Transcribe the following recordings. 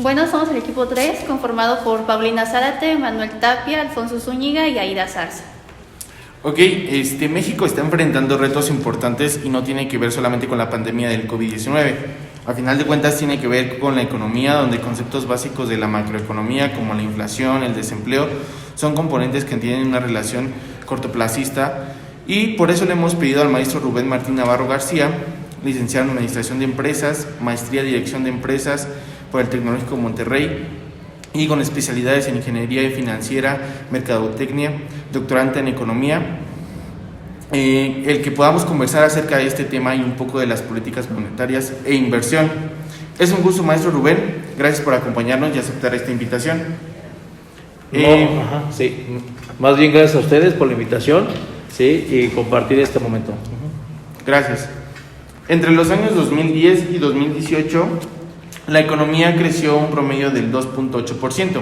Bueno, somos el equipo 3, conformado por Paulina Zárate, Manuel Tapia, Alfonso Zúñiga y Aida Zarza. Ok, México está enfrentando retos importantes y no tiene que ver solamente con la pandemia del COVID-19. A final de cuentas tiene que ver con la economía, donde conceptos básicos de la macroeconomía como la inflación, el desempleo, son componentes que tienen una relación cortoplacista, y por eso le hemos pedido al maestro Rubén Martín Navarro García, licenciado en Administración de Empresas, maestría en Dirección de Empresas por el Tecnológico Monterrey y con especialidades en Ingeniería Financiera, Mercadotecnia, doctorante en Economía, el que podamos conversar acerca de este tema y un poco de las políticas monetarias e inversión. Es un gusto, maestro Rubén, gracias por acompañarnos y aceptar esta invitación. Sí, más bien gracias a ustedes por la invitación, sí, y compartir este momento. Gracias. Entre los años 2010 y 2018, la economía creció un promedio del 2.8%.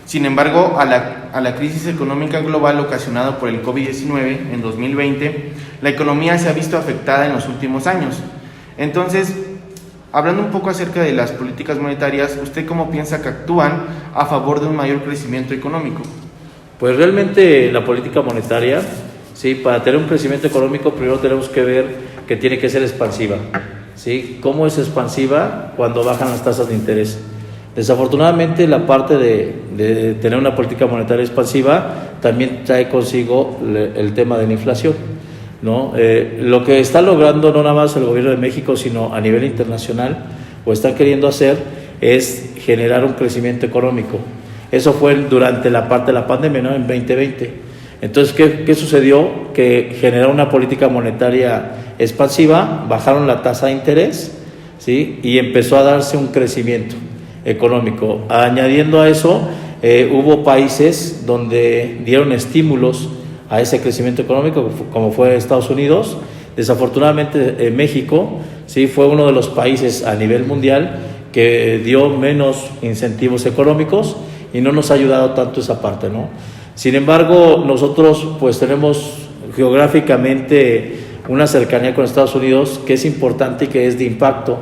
Sin embargo, a la crisis económica global ocasionada por el COVID-19 en 2020, la economía se ha visto afectada en los últimos años. Entonces, hablando un poco acerca de las políticas monetarias, ¿usted cómo piensa que actúan a favor de un mayor crecimiento económico? Pues realmente la política monetaria, sí, para tener un crecimiento económico primero tenemos que ver que tiene que ser expansiva, ¿sí? ¿Cómo es expansiva? Cuando bajan las tasas de interés. Desafortunadamente la parte de tener una política monetaria expansiva también trae consigo el tema de la inflación, ¿no? Lo que está logrando no nada más el gobierno de México, sino a nivel internacional, o están queriendo hacer, es generar un crecimiento económico. Eso fue durante la parte de la pandemia, ¿no? En 2020. Entonces, ¿qué sucedió? Que generó una política monetaria expansiva, bajaron la tasa de interés, ¿sí? Y empezó a darse un crecimiento económico. Añadiendo a eso, hubo países donde dieron estímulos a ese crecimiento económico, como fue Estados Unidos. Desafortunadamente, México, sí, fue uno de los países a nivel mundial que dio menos incentivos económicos y no nos ha ayudado tanto esa parte, ¿no? Sin embargo, nosotros pues tenemos geográficamente una cercanía con Estados Unidos que es importante y que es de impacto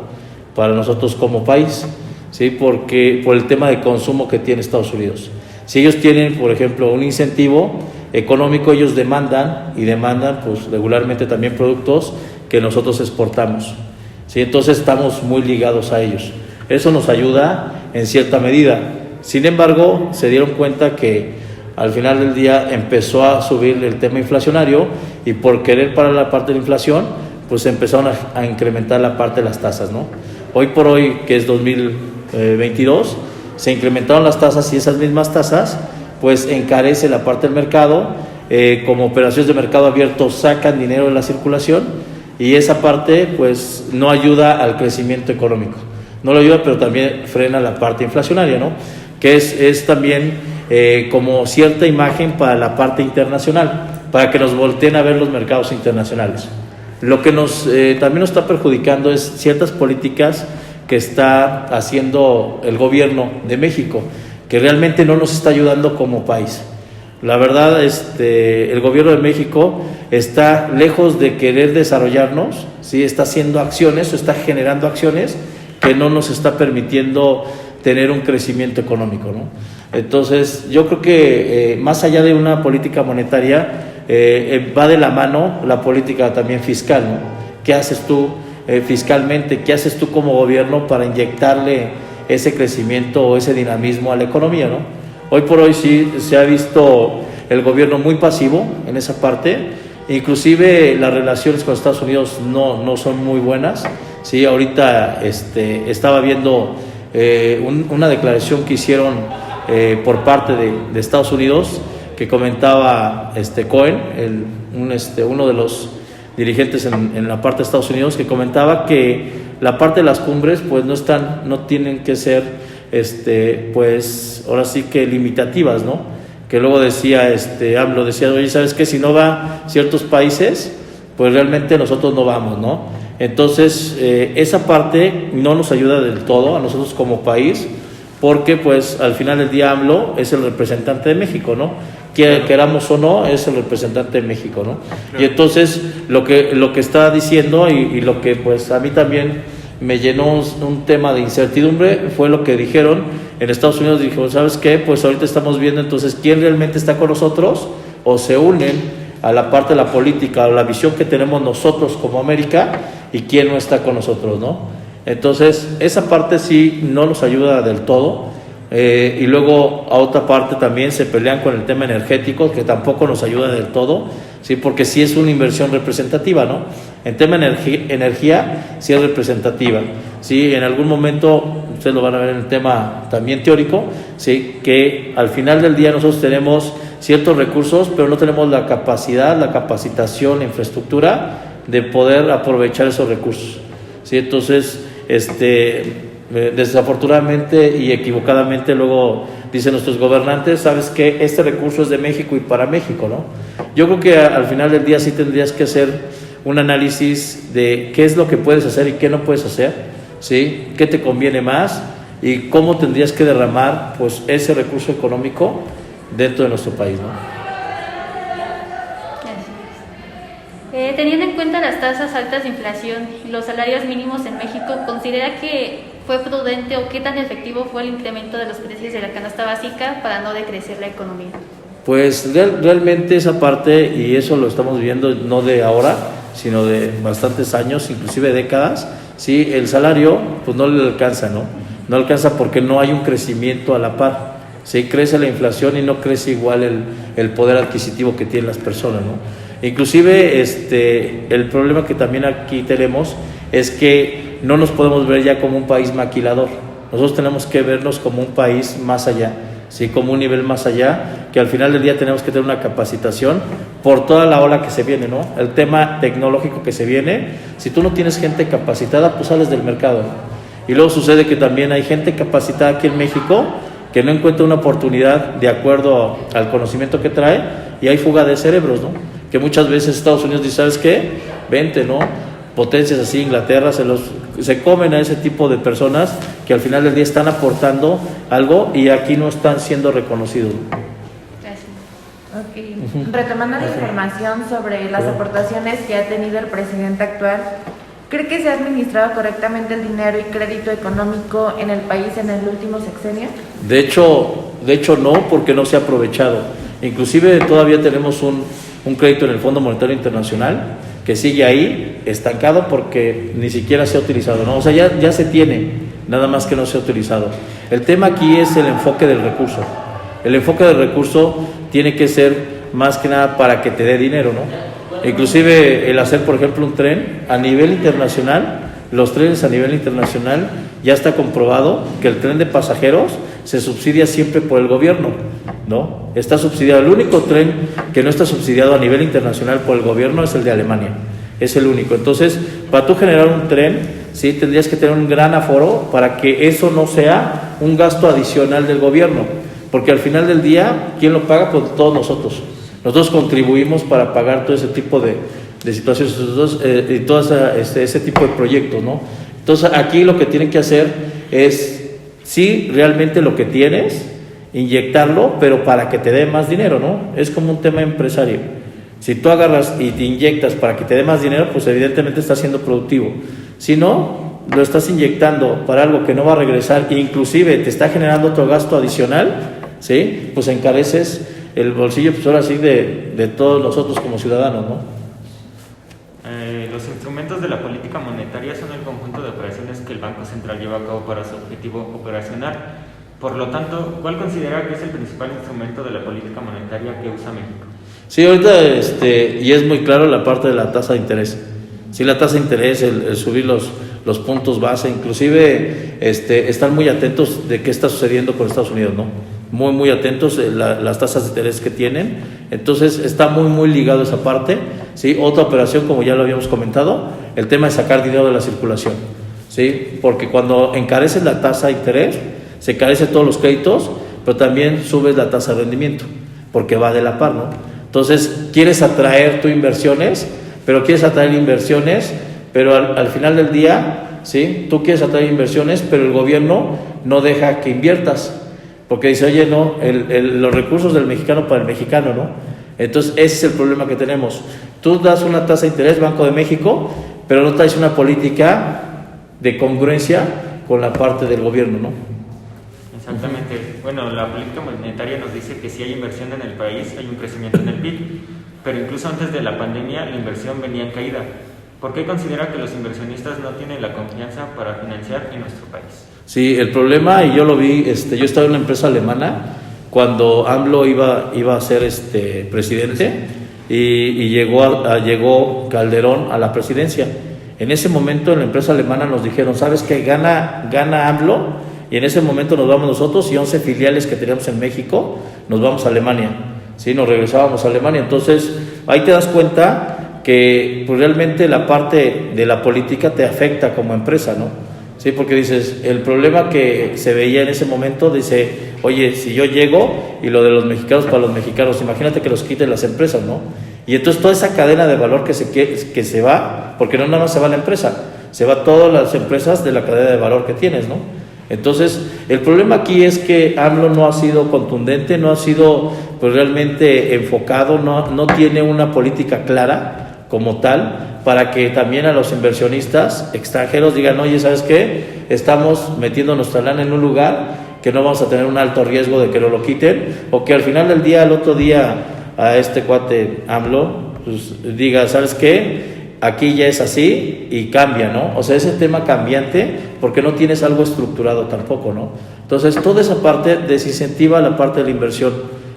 para nosotros como país, ¿sí? Porque por el tema de consumo que tiene Estados Unidos. Si ellos tienen, por ejemplo, un incentivo económico, ellos demandan pues regularmente también productos que nosotros exportamos, ¿sí? Entonces estamos muy ligados a ellos. Eso nos ayuda en cierta medida. Sin embargo, se dieron cuenta que al final del día empezó a subir el tema inflacionario y por querer parar la parte de la inflación, pues empezaron a incrementar la parte de las tasas, ¿no? Hoy por hoy, que es 2022, se incrementaron las tasas y esas mismas tasas, pues encarece la parte del mercado, como operaciones de mercado abierto sacan dinero de la circulación y esa parte pues no ayuda al crecimiento económico. No lo ayuda, pero también frena la parte inflacionaria, ¿no? Que es también como cierta imagen para la parte internacional, para que nos volteen a ver los mercados internacionales. Lo que también nos está perjudicando es ciertas políticas que está haciendo el gobierno de México, que realmente no nos está ayudando como país. La verdad, el gobierno de México está lejos de querer desarrollarnos, ¿sí? Está haciendo acciones o está generando acciones que no nos está permitiendo tener un crecimiento económico, ¿no? Entonces, yo creo que más allá de una política monetaria, va de la mano la política también fiscal, ¿no? ¿Qué haces tú fiscalmente? ¿Qué haces tú como gobierno para inyectarle ese crecimiento o ese dinamismo a la economía, ¿no? Hoy por hoy sí se ha visto el gobierno muy pasivo en esa parte, inclusive las relaciones con Estados Unidos no son muy buenas, ¿sí? Ahorita estaba viendo una declaración que hicieron por parte de Estados Unidos, que comentaba Cohen, uno de los dirigentes en la parte de Estados Unidos, que comentaba que la parte de las cumbres pues no tienen que ser pues ahora sí que limitativas, ¿no? Que luego decía AMLO decía, oye, ¿sabes qué? Si no va ciertos países, pues realmente nosotros no vamos, ¿no? Entonces esa parte no nos ayuda del todo a nosotros como país, porque pues al final del día AMLO es el representante de México, ¿no? Queramos o no, es el representante de México, ¿no? Y entonces lo que está diciendo y lo que pues a mí también me llenó un tema de incertidumbre, fue lo que dijeron en Estados Unidos. Dijeron, ¿sabes qué? Pues ahorita estamos viendo entonces quién realmente está con nosotros o se unen a la parte de la política o la visión que tenemos nosotros como América y quién no está con nosotros, ¿no? Entonces, esa parte sí no nos ayuda del todo. Y luego a otra parte también se pelean con el tema energético, que tampoco nos ayuda del todo, ¿sí? Porque sí es una inversión representativa, ¿no? En tema energía sí es representativa, ¿sí? En algún momento, ustedes lo van a ver en el tema también teórico, ¿sí? Que al final del día nosotros tenemos ciertos recursos, pero no tenemos la capacidad, la capacitación, la infraestructura de poder aprovechar esos recursos, ¿sí? Entonces, desafortunadamente y equivocadamente luego dicen nuestros gobernantes, sabes que este recurso es de México y para México, ¿no? Yo creo que al final del día sí tendrías que hacer un análisis de qué es lo que puedes hacer y qué no puedes hacer, ¿sí? Qué te conviene más y cómo tendrías que derramar pues ese recurso económico dentro de nuestro país, ¿no? Teniendo en cuenta las tasas altas de inflación y los salarios mínimos en México, ¿considera que fue prudente o qué tan efectivo fue el incremento de los precios de la canasta básica para no decrecer la economía? Pues realmente esa parte, y eso lo estamos viendo no de ahora, sino de bastantes años, inclusive décadas, ¿sí? El salario pues no le alcanza, ¿no? No alcanza porque no hay un crecimiento a la par, ¿sí? Crece la inflación y no crece igual el poder adquisitivo que tienen las personas, ¿no? Inclusive el problema que también aquí tenemos es que no nos podemos ver ya como un país maquilador. Nosotros tenemos que vernos como un país más allá, ¿sí? Como un nivel más allá, que al final del día tenemos que tener una capacitación por toda la ola que se viene, ¿no? El tema tecnológico que se viene, si tú no tienes gente capacitada, pues sales del mercado, ¿no? Y luego sucede que también hay gente capacitada aquí en México que no encuentra una oportunidad de acuerdo al conocimiento que trae y hay fuga de cerebros, ¿no? Que muchas veces Estados Unidos dice, ¿sabes qué? Vente, ¿no? Potencias así, Inglaterra, se comen a ese tipo de personas que al final del día están aportando algo y aquí no están siendo reconocidos. Okay. Retomando la información sobre las aportaciones que ha tenido el presidente actual, ¿cree que se ha administrado correctamente el dinero y crédito económico en el país en el último sexenio? De hecho no, porque no se ha aprovechado. Inclusive todavía tenemos un crédito en el Fondo Monetario Internacional que sigue ahí estancado porque ni siquiera se ha utilizado, ¿no? O sea, ya se tiene, nada más que no se ha utilizado. El tema aquí es el enfoque del recurso. El enfoque del recurso tiene que ser más que nada para que te dé dinero, ¿no? Inclusive el hacer, por ejemplo, un tren a nivel internacional, los trenes a nivel internacional, ya está comprobado que el tren de pasajeros se subsidia siempre por el gobierno, ¿no? Está subsidiado. El único tren que no está subsidiado a nivel internacional por el gobierno es el de Alemania. Es el único. Entonces, para tú generar un tren, sí, tendrías que tener un gran aforo para que eso no sea un gasto adicional del gobierno. Porque al final del día, ¿quién lo paga? Pues todos nosotros. Nosotros contribuimos para pagar todo ese tipo de situaciones y todo ese tipo de proyectos, ¿no? Entonces, aquí lo que tienen que hacer es, sí, realmente lo que tienes, inyectarlo, pero para que te dé más dinero, ¿no? Es como un tema empresario. Si tú agarras y te inyectas para que te dé más dinero, pues evidentemente estás siendo productivo. Si no, lo estás inyectando para algo que no va a regresar e inclusive te está generando otro gasto adicional, ¿sí? Pues encareces el bolsillo, pues ahora sí, de todos nosotros como ciudadanos, ¿no? Los instrumentos de la política monetaria son el conjunto de operaciones que el Banco Central lleva a cabo para su objetivo operacional. Por lo tanto, ¿cuál considera que es el principal instrumento de la política monetaria que usa México? Sí, ahorita, y es muy claro la parte de la tasa de interés. Sí, la tasa de interés, el subir los puntos base, inclusive están muy atentos de qué está sucediendo con Estados Unidos, ¿no? Muy, muy atentos las tasas de interés que tienen. Entonces, está muy, muy ligado esa parte, ¿sí? Otra operación, como ya lo habíamos comentado, el tema de sacar dinero de la circulación, ¿sí? Porque cuando encareces la tasa de interés, se encarecen todos los créditos, pero también subes la tasa de rendimiento, porque va de la par, ¿no? Entonces, quieres atraer tus inversiones, pero al final del día, ¿sí? Tú quieres atraer inversiones, pero el gobierno no deja que inviertas, porque dice, oye, no, los recursos del mexicano para el mexicano, ¿no? Entonces, ese es el problema que tenemos. Tú das una tasa de interés, Banco de México, pero no traes una política de congruencia con la parte del gobierno, ¿no? Exactamente. Bueno, la política monetaria nos dice que si hay inversión en el país, hay un crecimiento en el PIB, pero incluso antes de la pandemia la inversión venía en caída. ¿Por qué considera que los inversionistas no tienen la confianza para financiar en nuestro país? Sí, el problema, y yo lo vi, yo estaba en una empresa alemana cuando AMLO iba a ser presidente y llegó Calderón a la presidencia. En ese momento en la empresa alemana nos dijeron, ¿sabes qué? Gana AMLO, y en ese momento nos vamos nosotros y 11 filiales que teníamos en México, nos vamos a Alemania, ¿sí? Nos regresábamos a Alemania. Entonces, ahí te das cuenta que pues, realmente la parte de la política te afecta como empresa, ¿no? Sí, porque dices, el problema que se veía en ese momento, dice, oye, si yo llego y lo de los mexicanos para los mexicanos, imagínate que los quiten las empresas, ¿no? Y entonces toda esa cadena de valor que se va, porque no nada más se va la empresa, se va todas las empresas de la cadena de valor que tienes, ¿no? Entonces, el problema aquí es que AMLO no ha sido contundente, no ha sido pues, realmente enfocado, no tiene una política clara como tal, para que también a los inversionistas extranjeros digan, oye, ¿sabes qué? Estamos metiendo nuestra lana en un lugar que no vamos a tener un alto riesgo de que no lo quiten, o que al final del día, al otro día, a este cuate AMLO, pues diga, ¿sabes qué? Aquí ya es así y cambia, ¿no? O sea, ese tema cambiante porque no tienes algo estructurado tampoco, ¿no? Entonces, toda esa parte desincentiva la parte de la inversión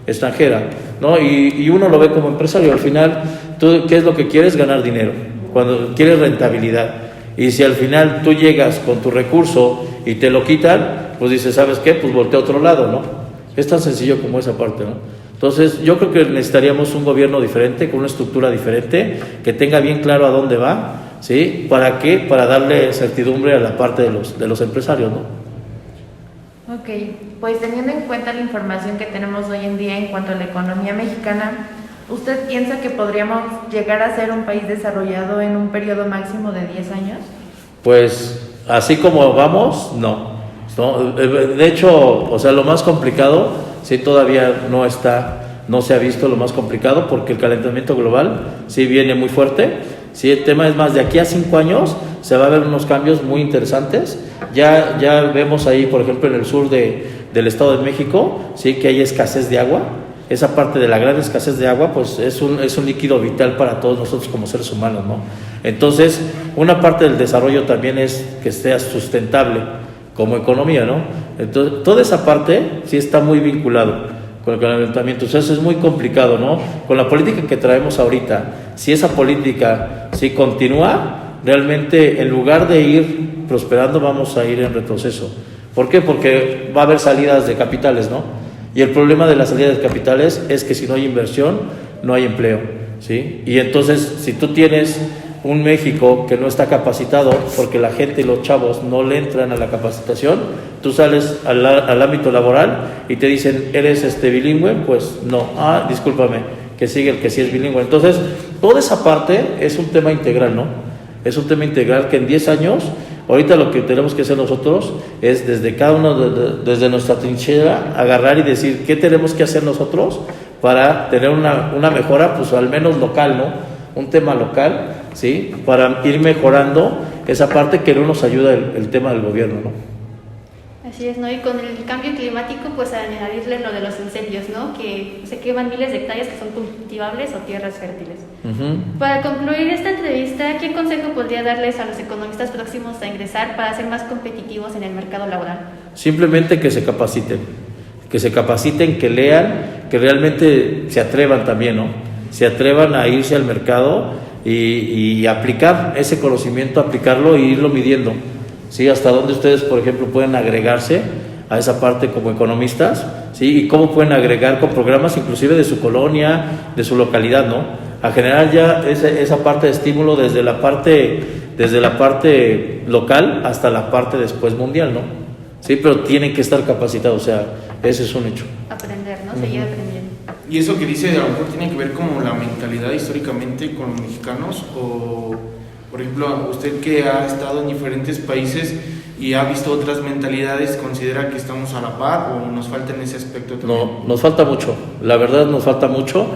extranjera, ¿no? Y uno lo ve como empresario, al final, tú, ¿qué es lo que quieres? Ganar dinero, cuando quieres rentabilidad. Y si al final tú llegas con tu recurso y te lo quitan, pues dices, ¿sabes qué? Pues voltea a otro lado, ¿no? Es tan sencillo como esa parte, ¿no? Entonces, yo creo que necesitaríamos un gobierno diferente, con una estructura diferente, que tenga bien claro a dónde va, ¿sí? ¿Para qué? Para darle certidumbre a la parte de los empresarios, ¿no? Ok, pues teniendo en cuenta la información que tenemos hoy en día en cuanto a la economía mexicana, ¿usted piensa que podríamos llegar a ser un país desarrollado en un periodo máximo de 10 años? Pues, así como vamos, no. De hecho, o sea, lo más complicado, sí, todavía no se ha visto lo más complicado, porque el calentamiento global sí viene muy fuerte. Sí, el tema es más, de aquí a 5 años se va a ver unos cambios muy interesantes. Ya vemos ahí, por ejemplo, en el sur del Estado de México, sí, que hay escasez de agua. Esa parte de la gran escasez de agua, pues es un líquido vital para todos nosotros como seres humanos, ¿no? Entonces, una parte del desarrollo también es que sea sustentable como economía, ¿no? Entonces, toda esa parte sí está muy vinculado con el calentamiento. Entonces, es muy complicado, ¿no? Con la política que traemos ahorita, si esa política sí continúa, realmente en lugar de ir prosperando, vamos a ir en retroceso. ¿Por qué? Porque va a haber salidas de capitales, ¿no? Y el problema de las salidas de capitales es que si no hay inversión, no hay empleo, ¿sí? Y entonces, si tú tienes un México que no está capacitado, porque la gente y los chavos no le entran a la capacitación, tú sales al ámbito laboral y te dicen, ¿eres bilingüe? Pues no, discúlpame, que sigue el que sí es bilingüe. Entonces, toda esa parte es un tema integral, ¿no? Es un tema integral que en 10 años, ahorita lo que tenemos que hacer nosotros es desde cada uno, desde nuestra trinchera, agarrar y decir, ¿qué tenemos que hacer nosotros para tener una mejora, pues al menos local, ¿no? Un tema local, ¿sí? Para ir mejorando esa parte que no nos ayuda el tema del gobierno, ¿no? Así es, ¿no? Y con el cambio climático, pues añadirle lo de los incendios, ¿no? Que se queman miles de hectáreas que son cultivables o tierras fértiles. Uh-huh. Para concluir esta entrevista, ¿qué consejo podría darles a los economistas próximos a ingresar para ser más competitivos en el mercado laboral? Simplemente que se capaciten, que lean, que realmente se atrevan también, ¿no? Se atrevan a irse al mercado y aplicar ese conocimiento, aplicarlo e irlo midiendo, ¿sí? Hasta dónde ustedes, por ejemplo, pueden agregarse a esa parte como economistas, ¿sí? Y cómo pueden agregar con programas inclusive de su colonia, de su localidad, ¿no? A generar ya esa parte de estímulo desde la parte local hasta la parte después mundial, ¿no? Sí, pero tienen que estar capacitados, o sea, ese es un hecho. Aprender, ¿no? Seguir aprendiendo. Y eso que dice, a lo mejor tiene que ver como la mentalidad históricamente con los mexicanos, o por ejemplo, usted que ha estado en diferentes países y ha visto otras mentalidades, ¿considera que estamos a la par o nos falta en ese aspecto también? No, nos falta mucho, la verdad nos falta mucho.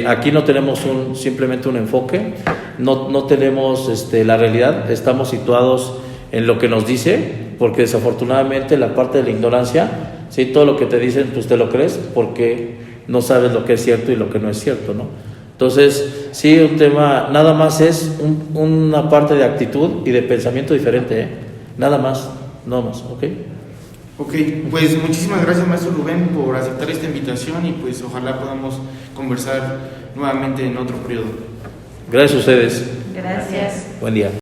Aquí no tenemos simplemente un enfoque, no tenemos la realidad, estamos situados en lo que nos dice, porque desafortunadamente la parte de la ignorancia, ¿sí? Todo lo que te dicen, pues te lo crees porque no sabes lo que es cierto y lo que no es cierto, ¿no? Entonces, sí, un tema, nada más es una parte de actitud y de pensamiento diferente, ¿eh? Nada más, ¿ok? Ok, pues muchísimas gracias, maestro Rubén, por aceptar esta invitación y pues ojalá podamos conversar nuevamente en otro periodo. Gracias a ustedes. Gracias. Buen día.